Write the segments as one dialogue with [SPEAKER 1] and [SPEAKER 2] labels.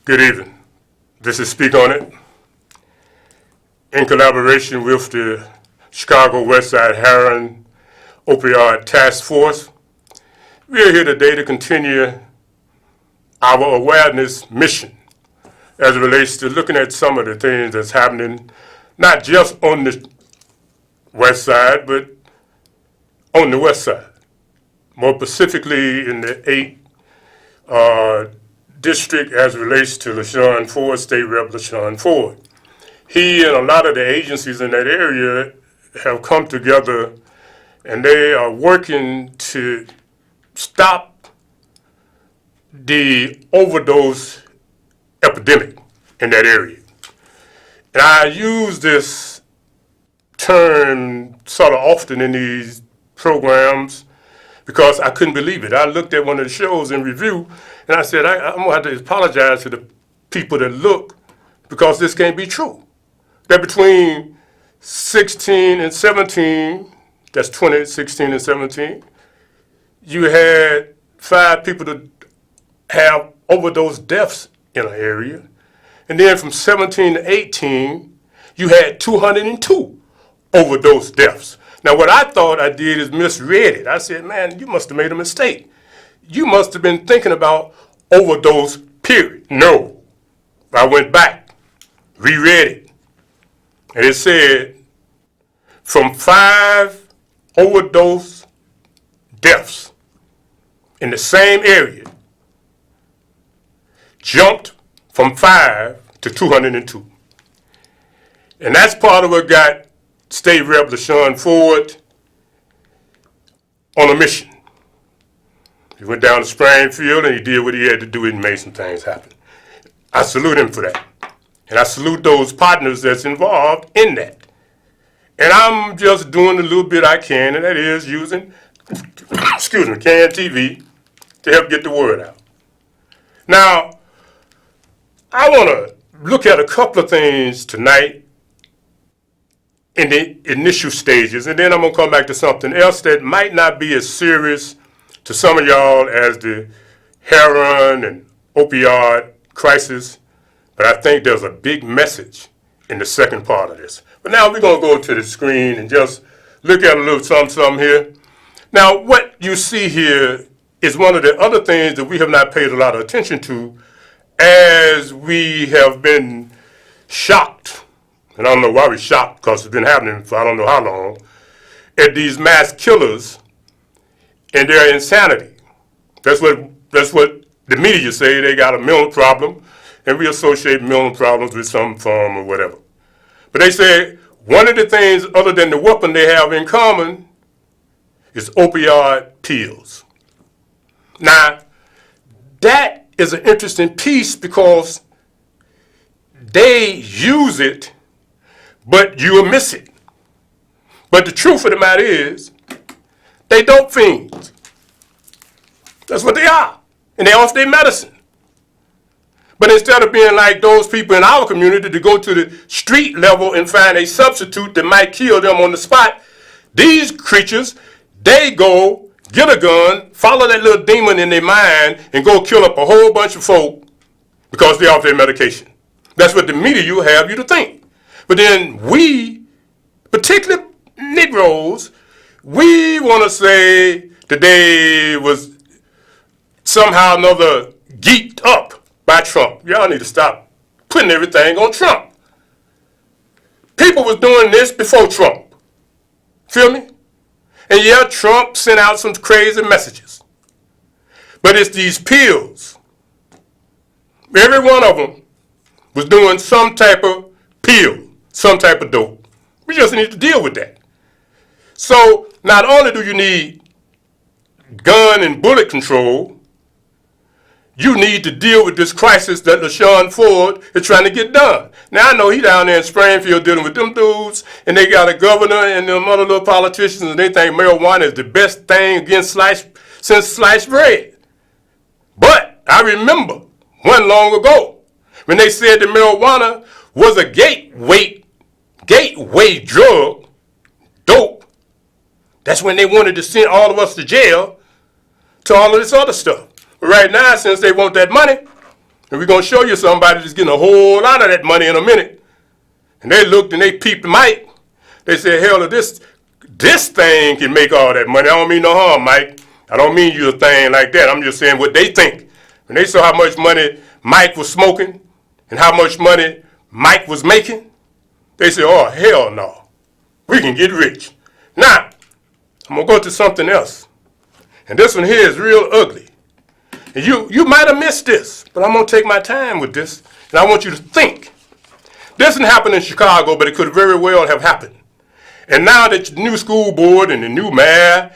[SPEAKER 1] Good evening. This is Speak On It. In collaboration with the Chicago Westside Heroin Opioid Task Force, we are here today to continue our awareness mission as it relates to looking at some of the things that's happening, not just on the west side, but on the west side. More specifically in the 8th district as it relates to LaShawn Ford, State Rep. LaShawn Ford. He and a lot of the agencies in that area have come together and they are working to stop the overdose epidemic in that area. And I use this term sort of often in these programs because I couldn't believe it. I looked at one of the shows in review and I said, I'm going to have to apologize to the people that look because this can't be true. That between 16 and 17, that's 2016 and 17, you had 5 people that have overdose deaths in an area. And then from 17 to 18, you had 202 overdose deaths. Now, what I thought I did is misread it. I said, man, you must have made a mistake. You must have been thinking about overdose, period. No. I went back, reread it, and it said from 5 overdose deaths in the same area, jumped from 5 to 202. And that's part of what got State Rep. LaShawn Ford on a mission. He went down to Springfield and he did what he had to do and made some things happen. I salute him for that. And I salute those partners that's involved in that. And I'm just doing the little bit I can, and that is using, CAN TV to help get the word out. Now, I want to look at a couple of things tonight in the initial stages, and then I'm going to come back to something else that might not be as serious to some of y'all as the heroin and opioid crisis, but I think there's a big message in the second part of this. But now we're going to go to the screen and just look at a little something here. Now, what you see here is one of the other things that we have not paid a lot of attention to as we have been shocked, and I don't know why we're shocked because it's been happening for I don't know how long, at these mass killers and their insanity. That's what the media say. They got a mental problem, and we associate mental problems with some form or whatever. But they say one of the things other than the weapon they have in common is opioid pills. Now, that is an interesting piece because they use it, but you'll miss it. But the truth of the matter is, they dope fiends. That's what they are. And they off their medicine. But instead of being like those people in our community to go to the street level and find a substitute that might kill them on the spot, these creatures, they go get a gun, follow that little demon in their mind, and go kill up a whole bunch of folk because they're off their medication. That's what the media will have you to think. But then we, particularly Negroes, we want to say that they was somehow or another geeked up by Trump. Y'all need to stop putting everything on Trump. People was doing this before Trump. Feel me? And yeah, Trump sent out some crazy messages. But it's these pills. Every one of them was doing some type of pill, some type of dope. We just need to deal with that. So not only do you need gun and bullet control, you need to deal with this crisis that LaShawn Ford is trying to get done. Now, I know he down there in Springfield dealing with them dudes, and they got a governor and them other little politicians, and they think marijuana is the best thing against since sliced bread. But I remember one long ago when they said that marijuana was a gateway drug, dope. That's when they wanted to send all of us to jail to all of this other stuff. But right now, since they want that money, And we're going to show you somebody that's getting a whole lot of that money in a minute. And they looked and they peeped Mike. They said, hell, this thing can make all that money. I don't mean no harm, Mike. I don't mean you a thing like that. I'm just saying what they think. When they saw how much money Mike was smoking and how much money Mike was making, they said, oh, hell no. We can get rich. Now, I'm going to go to something else. And this one here is real ugly. And you might have missed this, but I'm going to take my time with this, and I want you to think. This didn't happen in Chicago, but it could very well have happened. And now that the new school board and the new mayor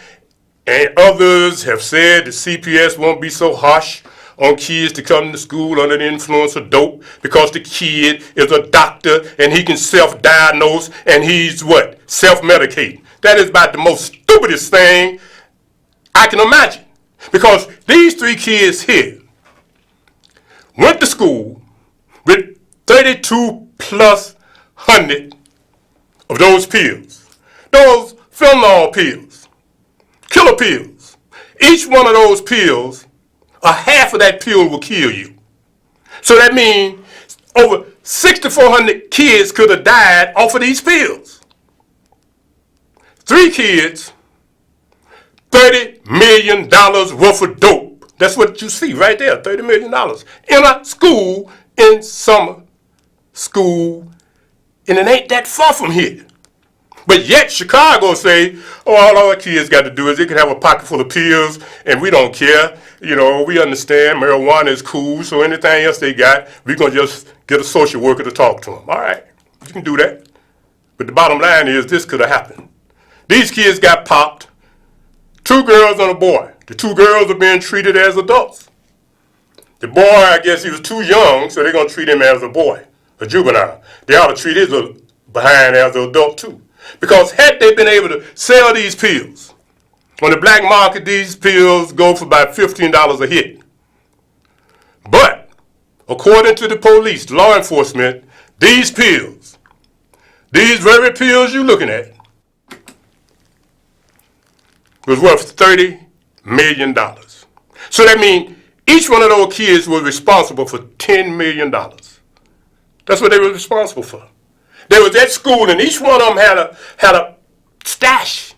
[SPEAKER 1] and others have said that CPS won't be so harsh on kids to come to school under the influence of dope because the kid is a doctor and he can self-diagnose and he's what? Self-medicating. That is about the most stupidest thing I can imagine. Because these three kids here went to school with 32 plus hundred of those pills. Those fentanyl pills, killer pills. Each one of those pills, a half of that pill will kill you. So that means over 6,400 kids could have died off of these pills. 3 kids, $30 million worth of dope. That's what you see right there, $30 million. In a school, in summer school, and it ain't that far from here. But yet Chicago say, oh, all our kids got to do is they can have a pocket full of pills and we don't care. You know, we understand marijuana is cool, so anything else they got, we're going to just get a social worker to talk to them. All right, you can do that. But the bottom line is this could have happened. These kids got popped. 2 girls and a boy. The 2 girls are being treated as adults. The boy, I guess he was too young, so they're going to treat him as a boy, a juvenile. They ought to treat his behind as an adult too. Because had they been able to sell these pills, on the black market, these pills go for about $15 a hit. But, according to the police, law enforcement, these pills, these very pills you're looking at, was worth $30 million. So that means each one of those kids was responsible for $10 million. That's what they were responsible for. They was at school and each one of them had a stash.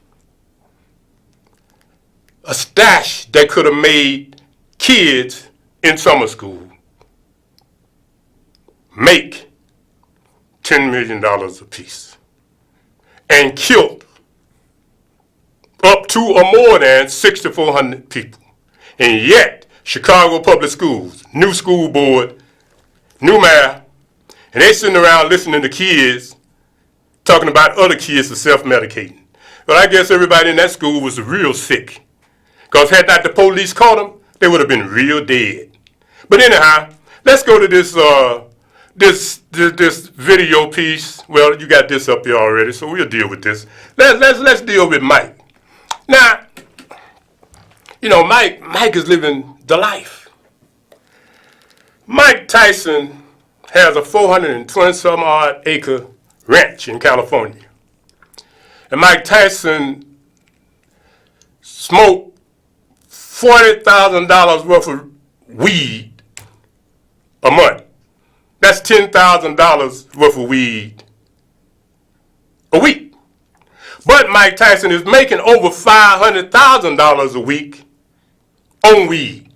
[SPEAKER 1] A stash that could have made kids in summer school make $10 million apiece and killed up to or more than 6,400 people. And yet, Chicago Public Schools, new school board, new mayor, and they sitting around listening to kids talking about other kids for self-medicating. But I guess everybody in that school was real sick. Because had not the police caught them, they would have been real dead. But anyhow, let's go to this video piece. Well, you got this up here already, so we'll deal with this. Let's deal with Mike. Now, you know, Mike is living the life. Mike Tyson has a 420-some-odd acre ranch in California. And Mike Tyson smoked $40,000 worth of weed a month. That's $10,000 worth of weed a week. But Mike Tyson is making over $500,000 a week on weed.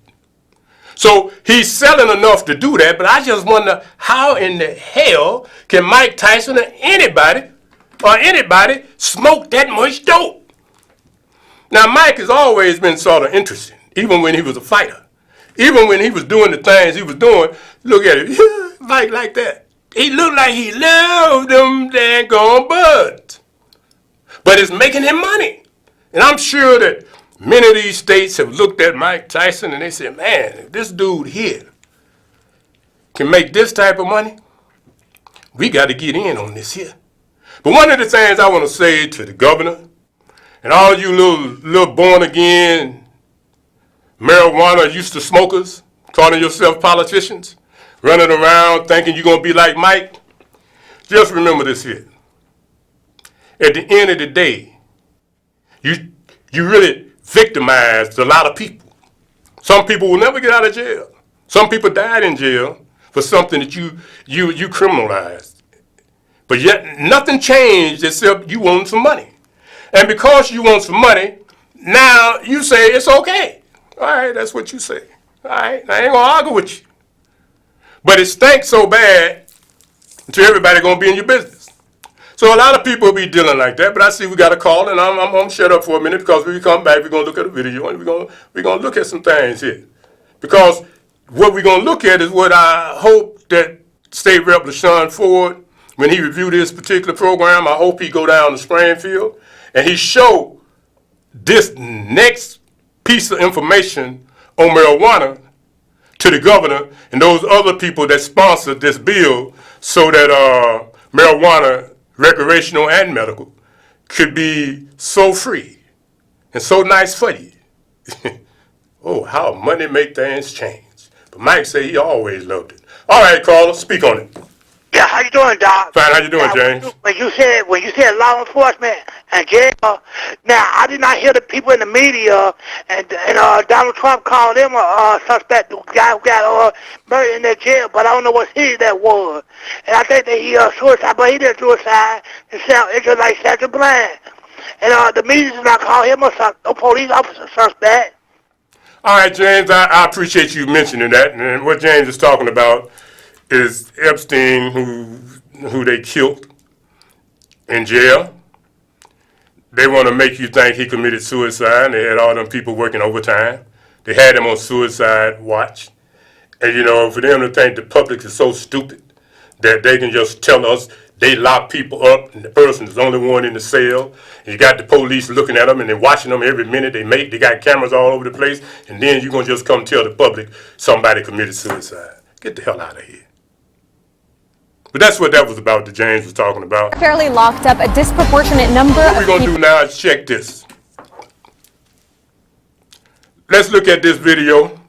[SPEAKER 1] So he's selling enough to do that, but I just wonder how in the hell can Mike Tyson or anybody smoke that much dope? Now, Mike has always been sort of interesting, even when he was a fighter. Even when he was doing the things he was doing, look at him, Mike like that. He looked like he loved them daggone buds. But it's making him money. And I'm sure that many of these states have looked at Mike Tyson and they said, man, if this dude here can make this type of money, we got to get in on this here. But one of the things I want to say to the governor and all you little born-again marijuana used to smokers, calling yourself politicians, running around thinking you're going to be like Mike, just remember this here. At the end of the day, you really victimized a lot of people. Some people will never get out of jail. Some people died in jail for something that you criminalized. But yet nothing changed except you want some money. And because you want some money, now you say it's okay. All right, that's what you say. All right, I ain't gonna argue with you. But it stinks so bad until everybody gonna be in your business. So a lot of people be dealing like that, but I see we got a call, and I'm gonna shut up for a minute because when we come back, we're gonna look at a video and we're gonna look at some things here. Because what we're gonna look at is what I hope that State Rep LaShawn Ford, when he reviewed this particular program, I hope he go down to Springfield and he show this next piece of information on marijuana to the governor and those other people that sponsored this bill so that marijuana, recreational and medical, could be so free and so nice for you. Oh, how money make things change. But Mike say he always loved it. All right, Carla, speak on it.
[SPEAKER 2] Yeah, how you doing, Doc?
[SPEAKER 1] Fine, how you doing, James?
[SPEAKER 2] When you said law enforcement and jail, now I did not hear the people in the media and Donald Trump called him a suspect, the guy who got murdered in that jail, but I don't know what city that was. And I think that he suicide, but he didn't suicide himself. It's just like Sandra Bland. And the media did not call him a police officer suspect.
[SPEAKER 1] All right, James, I appreciate you mentioning that. And what James is talking about is Epstein, who they killed in jail. They want to make you think he committed suicide, and they had all them people working overtime. They had him on suicide watch. And, for them to think the public is so stupid that they can just tell us they lock people up and the person is the only one in the cell. And you got the police looking at them and they're watching them every minute they got cameras all over the place, and then you're going to just come tell the public somebody committed suicide. Get the hell out of here. But that's what that was about that James was talking about.
[SPEAKER 3] Fairly locked up a disproportionate number
[SPEAKER 1] What we're going to do now is check this. Let's look at this video.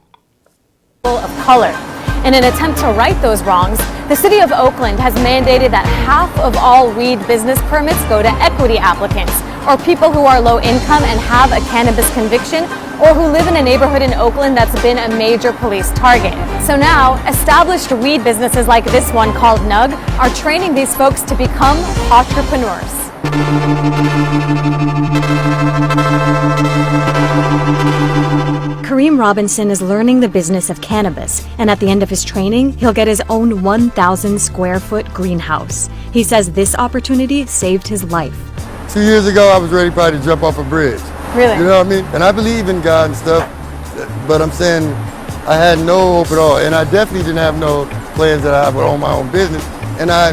[SPEAKER 3] Of color. In an attempt to right those wrongs, the city of Oakland has mandated that half of all weed business permits go to equity applicants, or people who are low income and have a cannabis conviction, or who live in a neighborhood in Oakland that's been a major police target. So now, established weed businesses like this one called Nug are training these folks to become entrepreneurs. Kareem Robinson is learning the business of cannabis, and at the end of his training, he'll get his own 1,000 square foot greenhouse. He says this opportunity saved his life.
[SPEAKER 4] 2 years ago, I was ready probably to jump off a bridge.
[SPEAKER 3] Really?
[SPEAKER 4] You know what I mean? And I believe in God and stuff, but I'm saying I had no hope at all. And I definitely didn't have no plans that I would own my own business. And I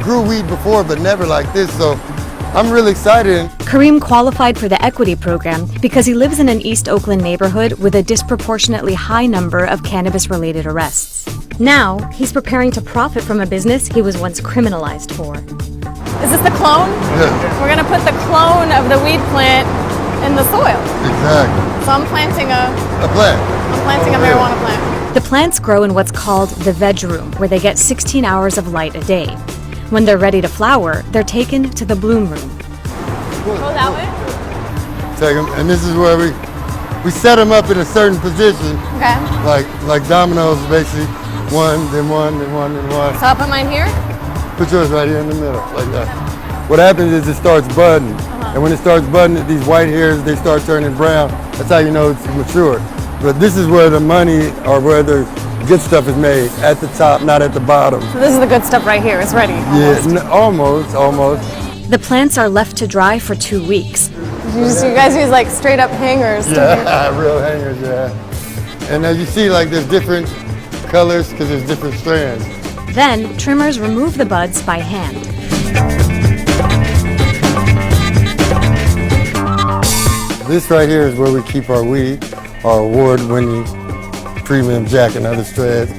[SPEAKER 4] grew weed before, but never like this, so I'm really excited.
[SPEAKER 3] Kareem qualified for the equity program because he lives in an East Oakland neighborhood with a disproportionately high number of cannabis-related arrests. Now, he's preparing to profit from a business he was once criminalized for. Is this the clone?
[SPEAKER 4] Yeah.
[SPEAKER 3] We're going to put the clone of the weed plant in the soil.
[SPEAKER 4] Exactly.
[SPEAKER 3] So I'm planting
[SPEAKER 4] a plant.
[SPEAKER 3] I'm planting a marijuana plant. The plants grow in what's called the veg room, where they get 16 hours of light a day. When they're ready to flower, they're taken to the bloom room. Go that way?
[SPEAKER 4] Take them, and this is where we set them up in a certain position.
[SPEAKER 3] Okay.
[SPEAKER 4] Like dominoes, basically. One, then one, then one, then one.
[SPEAKER 3] So I'll put mine here?
[SPEAKER 4] Put yours right here in the middle, like that. What happens is it starts budding. And when it starts budding, these white hairs, they start turning brown. That's how you know it's mature. But this is where the money, or where the good stuff is made, at the top, not at the bottom.
[SPEAKER 3] So this is the good stuff right here. It's ready. Almost.
[SPEAKER 4] Yeah, almost.
[SPEAKER 3] The plants are left to dry for 2 weeks. You guys use like straight up hangers.
[SPEAKER 4] Yeah, real hangers, yeah. And as you see, like there's different colors because there's different strands.
[SPEAKER 3] Then, trimmers remove the buds by hand.
[SPEAKER 4] This right here is where we keep our weed, our award-winning premium Jack and other strains.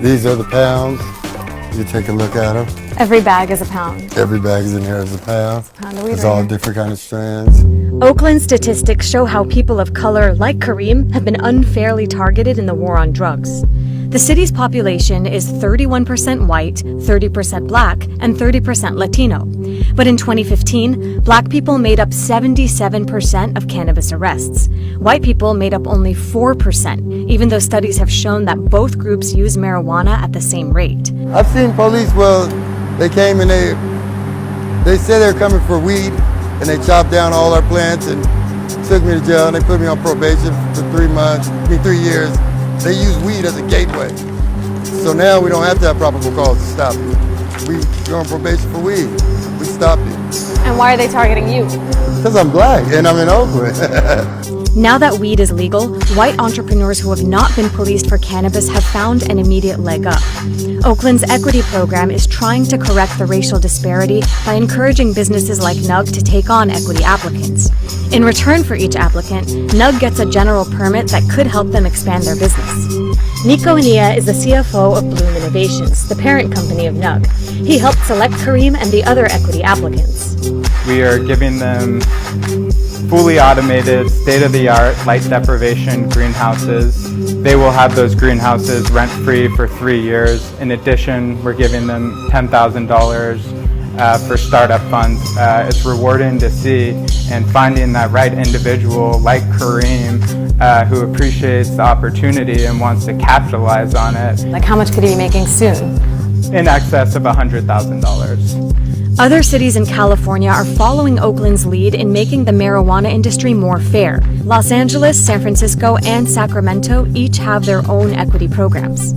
[SPEAKER 4] These are the pounds. You take a look at them.
[SPEAKER 3] Every bag is a pound.
[SPEAKER 4] Every bag is in here is a pound.
[SPEAKER 3] Pound of weed
[SPEAKER 4] It's
[SPEAKER 3] right
[SPEAKER 4] all
[SPEAKER 3] here.
[SPEAKER 4] different kind of strands.
[SPEAKER 3] Oakland statistics show how people of color, like Kareem, have been unfairly targeted in the war on drugs. The city's population is 31% white, 30% black, and 30% Latino. But in 2015, black people made up 77% of cannabis arrests, white people made up only 4%, even though studies have shown that both groups use marijuana at the same rate.
[SPEAKER 4] I've seen police, well, they came and they said they were coming for weed, and they chopped down all our plants and took me to jail, and they put me on probation for 3 years. They use weed as a gateway. So now we don't have to have probable cause to stop it. We're on probation for weed. We stopped it.
[SPEAKER 3] And why are they targeting you?
[SPEAKER 4] Because I'm black and I'm in Oakland.
[SPEAKER 3] Now that weed is legal, white entrepreneurs who have not been policed for cannabis have found an immediate leg up. Oakland's equity program is trying to correct the racial disparity by encouraging businesses like NUG to take on equity applicants. In return for each applicant, NUG gets a general permit that could help them expand their business. Nico Ania is the CFO of Bloom Innovations, the parent company of NUG. He helped select Kareem and the other equity applicants.
[SPEAKER 5] We are giving them fully automated, state-of-the-art light deprivation greenhouses. They will have those greenhouses rent-free for 3 years. In addition, we're giving them $10,000 for startup funds. It's rewarding to see, and finding that right individual like Kareem who appreciates the opportunity and wants to capitalize on it.
[SPEAKER 3] Like, how much could he be making soon?
[SPEAKER 5] In excess of $100,000.
[SPEAKER 3] Other cities in California are following Oakland's lead in making the marijuana industry more fair. Los Angeles, San Francisco, and Sacramento each have their own equity programs.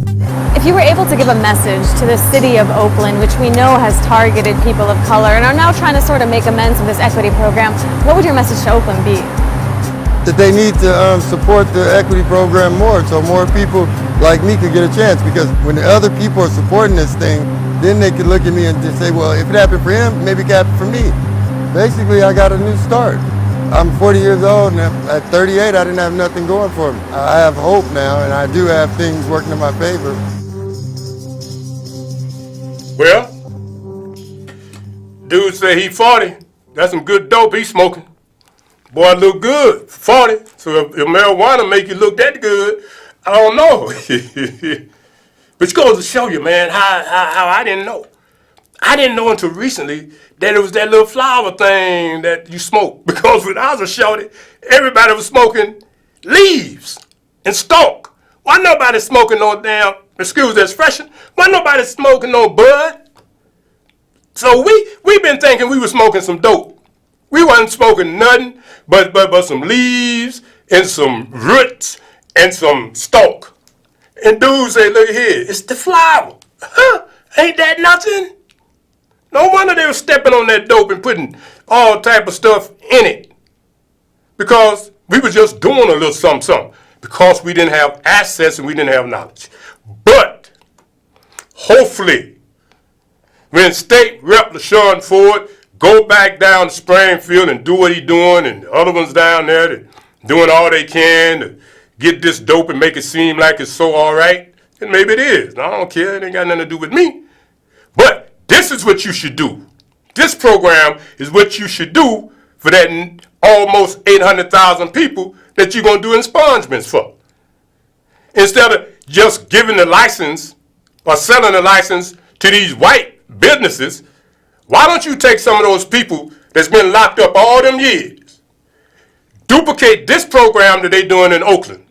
[SPEAKER 3] If you were able to give a message to the city of Oakland, which we know has targeted people of color and are now trying to sort of make amends with this equity program, what would your message to Oakland be?
[SPEAKER 4] That they need to support the equity program more, so more people like me could get a chance, because when the other people are supporting this thing, then they could look at me and just say, well, if it happened for him, maybe it could happen for me. Basically, I got a new start. I'm 40 years old, and at 38, I didn't have nothing going for me. I have hope now, and I do have things working in my favor.
[SPEAKER 1] Well, dude say he 40. That's some good dope he smoking. Boy, look good, 40. So if marijuana make you look that good, I don't know. But it goes to show you, man, how I didn't know. I didn't know until recently that it was that little flower thing that you smoke. Because when I was a shorty, everybody was smoking leaves and stalk. Why nobody smoking no damn, excuse the expression, why nobody smoking no bud? So we been thinking we was smoking some dope. We wasn't smoking nothing but some leaves and some roots and some stalk. And dudes say, look here, it's the flower. Huh? Ain't that nothing? No wonder they were stepping on that dope and putting all type of stuff in it. Because we were just doing a little something. Because we didn't have access and we didn't have knowledge. But, hopefully, when State Rep LaShawn Ford go back down to Springfield and do what he doing, and the other ones down there that doing all they can to get this dope and make it seem like it's so all right, then maybe it is. I don't care. It ain't got nothing to do with me. But this is what you should do. This program is what you should do for that almost 800,000 people that you're going to do expungements for. Instead of just giving the license or selling the license to these white businesses, why don't you take some of those people that's been locked up all them years, duplicate this program that they're doing in Oakland,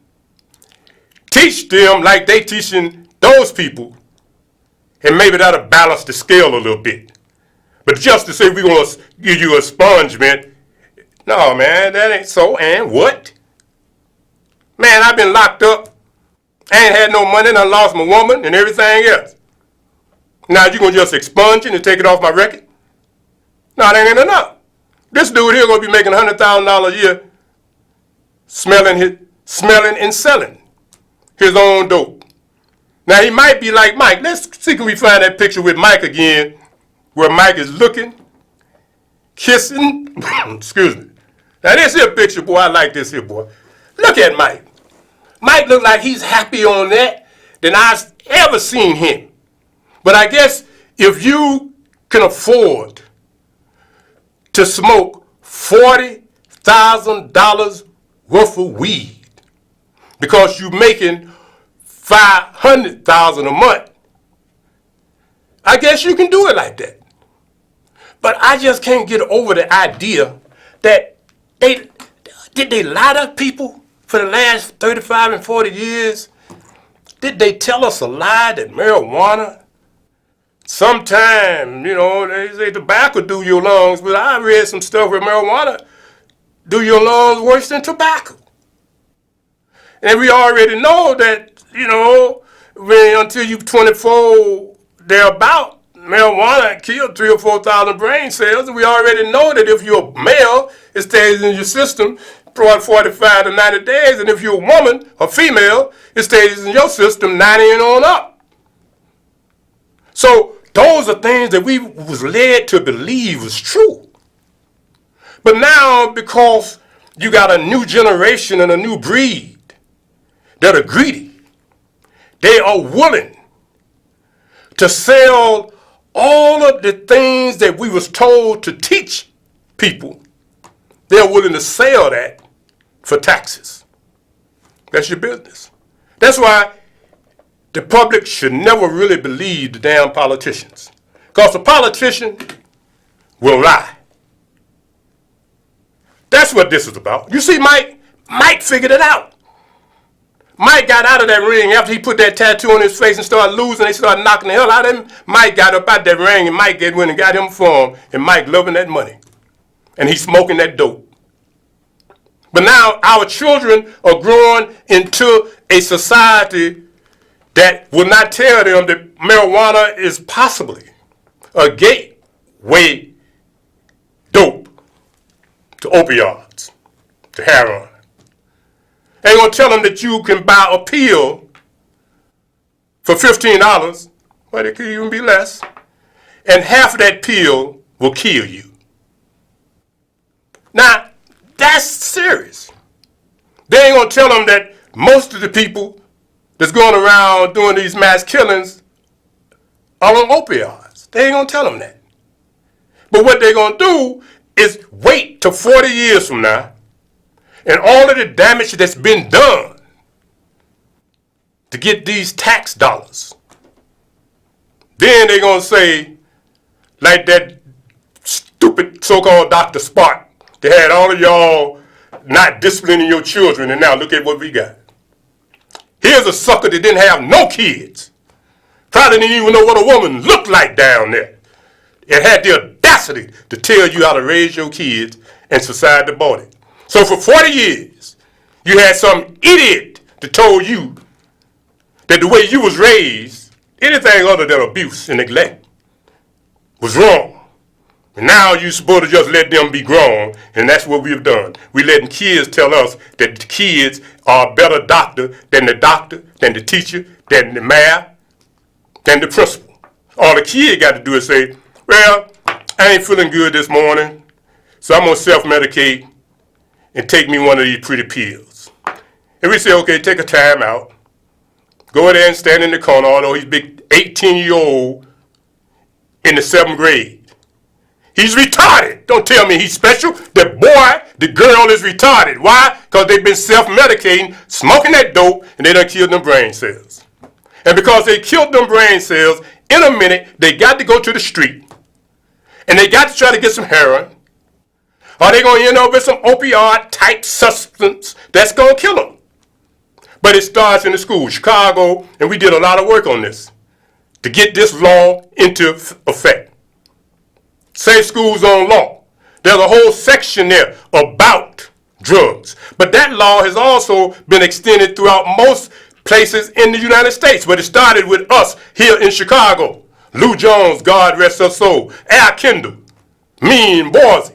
[SPEAKER 1] teach them like they teaching those people, and maybe that'll balance the scale a little bit. But just to say we're going to give you a expungement, no, man, that ain't so. And what? Man, I've been locked up. I ain't had no money, and I lost my woman and everything else. Now you going to just expunge it and take it off my record? No, that ain't enough. This dude here going to be making $100,000 a year smelling and selling his own dope. Now he might be like Mike. Let's see, can we find that picture with Mike again, where Mike is looking, kissing. Excuse me. Now this here picture, boy, I like this here, boy. Look at Mike. Mike look like he's happy on that than I've ever seen him. But I guess if you can afford to smoke $40,000 worth of weed because you're making $500,000 a month, I guess you can do it like that. But I just can't get over the idea that Did they lie to people for the last 35 and 40 years? Did they tell us a lie that marijuana, sometime, they say tobacco do your lungs, but I read some stuff where marijuana do your lungs worse than tobacco. And we already know that, until you're 24, thereabout, marijuana killed 3,000 or 4,000 brain cells. And we already know that if you're a male, it stays in your system for 45 to 90 days. And if you're a woman or female, it stays in your system 90 and on up. So those are things that we was led to believe was true. But now, because you got a new generation and a new breed that are greedy, they are willing to sell all of the things that we was told to teach people. They're willing to sell that for taxes. That's your business. That's why the public should never really believe the damn politicians. Because the politician will lie. That's what this is about. You see, Mike figured it out. Mike got out of that ring after he put that tattoo on his face and started losing. They started knocking the hell out of him. Mike got up out that ring and Mike went and got him a form. And Mike loving that money. And he's smoking that dope. But now our children are growing into a society that will not tell them that marijuana is possibly a gateway dope to opioids, to heroin. They ain't gonna tell them that you can buy a pill for $15, but it could even be less, and half of that pill will kill you. Now, that's serious. They ain't gonna tell them that most of the people that's going around doing these mass killings are on opioids. They ain't gonna tell them that. But what they're gonna do is wait till 40 years from now, and all of the damage that's been done to get these tax dollars. Then they're going to say, like that stupid so-called Dr. Spark, they had all of y'all not disciplining your children, and now look at what we got. Here's a sucker that didn't have no kids. Probably didn't even know what a woman looked like down there. It had the audacity to tell you how to raise your kids, and society bought it. So for 40 years, you had some idiot that told you that the way you was raised, anything other than abuse and neglect, was wrong. And now you're supposed to just let them be grown, and that's what we've done. We're letting kids tell us that the kids are a better doctor, than the teacher, than the mayor, than the principal. All the kid got to do is say, well, I ain't feeling good this morning, so I'm going to self-medicate and take me one of these pretty pills. And we say, okay, take a time out. Go there and stand in the corner, although he's big 18-year-old in the 7th grade. He's retarded. Don't tell me he's special. The boy, the girl is retarded. Why? Because they've been self-medicating, smoking that dope, and they done killed them brain cells. And because they killed them brain cells, in a minute, they got to go to the street, and they got to try to get some heroin. Are they going to end up with some opioid-type substance that's going to kill them? But it starts in the school, Chicago, and we did a lot of work on this to get this law into effect. Safe Schools on Law. There's a whole section there about drugs. But that law has also been extended throughout most places in the United States. But it started with us here in Chicago. Lou Jones, God rest her soul. Al Kendall, me and Boise.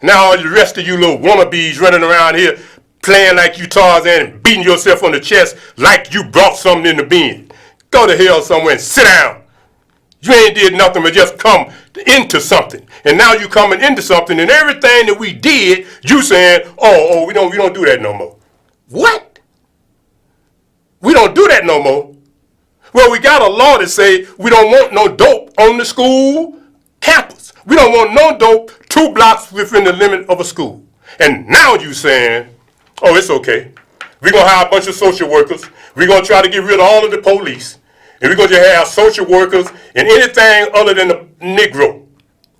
[SPEAKER 1] Now all the rest of you little wannabes running around here playing like you Tarzan and beating yourself on the chest like you brought something in the bin. Go to hell somewhere and sit down. You ain't did nothing but just come into something. And now you coming into something, and everything that we did, you saying, we don't do that no more. What? We don't do that no more. Well, we got a law that say we don't want no dope on the school campus. We don't want no dope 2 blocks within the limit of a school. And now you saying, it's okay. We're going to hire a bunch of social workers. We're going to try to get rid of all of the police. And we're going to have social workers and anything other than the Negro.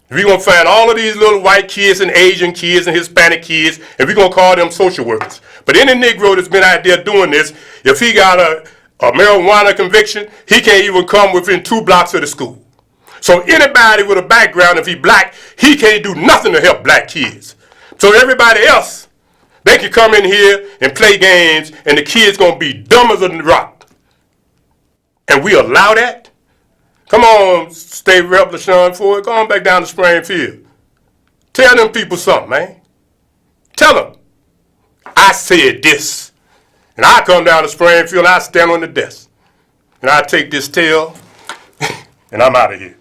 [SPEAKER 1] We're going to find all of these little white kids and Asian kids and Hispanic kids, and we're going to call them social workers. But any Negro that's been out there doing this, if he got a marijuana conviction, he can't even come within 2 blocks of the school. So anybody with a background, if he black, he can't do nothing to help black kids. So everybody else, they can come in here and play games, and the kids going to be dumb as a rock. And we allow that? Come on, State Rep LaShawn Ford, go on back down to Springfield. Tell them people something, man. Tell them. I said this. And I come down to Springfield, and I stand on the desk. And I take this tail, and I'm out of here.